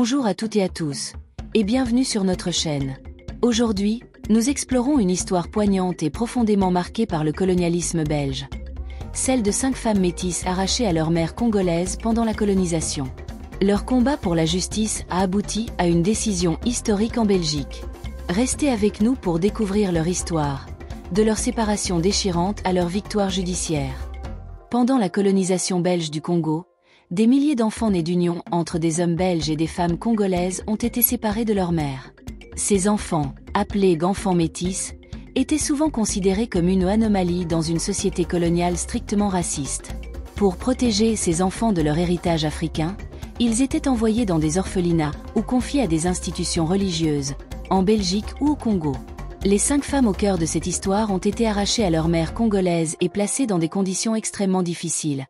Bonjour à toutes et à tous, et bienvenue sur notre chaîne. Aujourd'hui, nous explorons une histoire poignante et profondément marquée par le colonialisme belge. Celle de 5 femmes métisses arrachées à leur mère congolaise pendant la colonisation. Leur combat pour la justice a abouti à une décision historique en Belgique. Restez avec nous pour découvrir leur histoire, de leur séparation déchirante à leur victoire judiciaire. Pendant la colonisation belge du Congo, des milliers d'enfants nés d'union entre des hommes belges et des femmes congolaises ont été séparés de leur mère. Ces enfants, appelés enfants métis, étaient souvent considérés comme une anomalie dans une société coloniale strictement raciste. Pour protéger ces enfants de leur héritage africain, ils étaient envoyés dans des orphelinats ou confiés à des institutions religieuses, en Belgique ou au Congo. Les 5 femmes au cœur de cette histoire ont été arrachées à leur mère congolaise et placées dans des conditions extrêmement difficiles,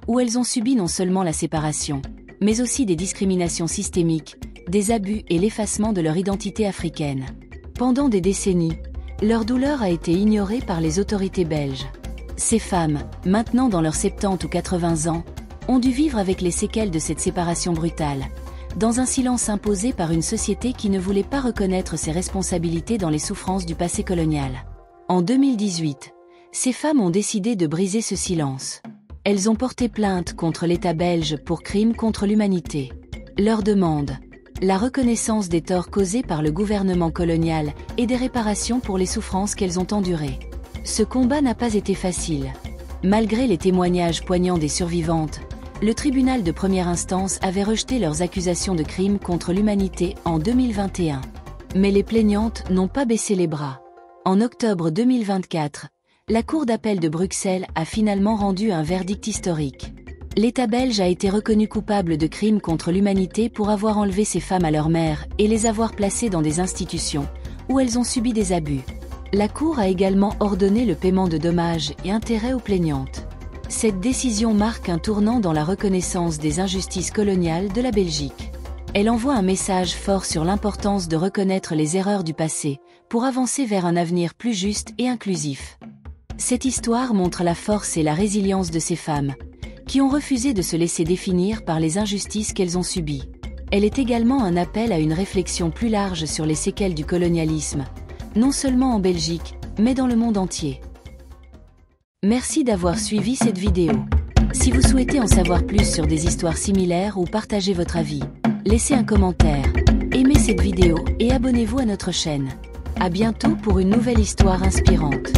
où elles ont subi non seulement la séparation, mais aussi des discriminations systémiques, des abus et l'effacement de leur identité africaine. Pendant des décennies, leur douleur a été ignorée par les autorités belges. Ces femmes, maintenant dans leurs 70 ou 80 ans, ont dû vivre avec les séquelles de cette séparation brutale, dans un silence imposé par une société qui ne voulait pas reconnaître ses responsabilités dans les souffrances du passé colonial. En 2018, ces femmes ont décidé de briser ce silence. Elles ont porté plainte contre l'État belge pour crimes contre l'humanité. Leur demande: la reconnaissance des torts causés par le gouvernement colonial et des réparations pour les souffrances qu'elles ont endurées. Ce combat n'a pas été facile. Malgré les témoignages poignants des survivantes, le tribunal de première instance avait rejeté leurs accusations de crimes contre l'humanité en 2021. Mais les plaignantes n'ont pas baissé les bras. En octobre 2024, la Cour d'appel de Bruxelles a finalement rendu un verdict historique. L'État belge a été reconnu coupable de crimes contre l'humanité pour avoir enlevé ces femmes à leur mère et les avoir placées dans des institutions où elles ont subi des abus. La Cour a également ordonné le paiement de dommages et intérêts aux plaignantes. Cette décision marque un tournant dans la reconnaissance des injustices coloniales de la Belgique. Elle envoie un message fort sur l'importance de reconnaître les erreurs du passé pour avancer vers un avenir plus juste et inclusif. Cette histoire montre la force et la résilience de ces femmes, qui ont refusé de se laisser définir par les injustices qu'elles ont subies. Elle est également un appel à une réflexion plus large sur les séquelles du colonialisme, non seulement en Belgique, mais dans le monde entier. Merci d'avoir suivi cette vidéo. Si vous souhaitez en savoir plus sur des histoires similaires ou partager votre avis, laissez un commentaire, aimez cette vidéo et abonnez-vous à notre chaîne. À bientôt pour une nouvelle histoire inspirante.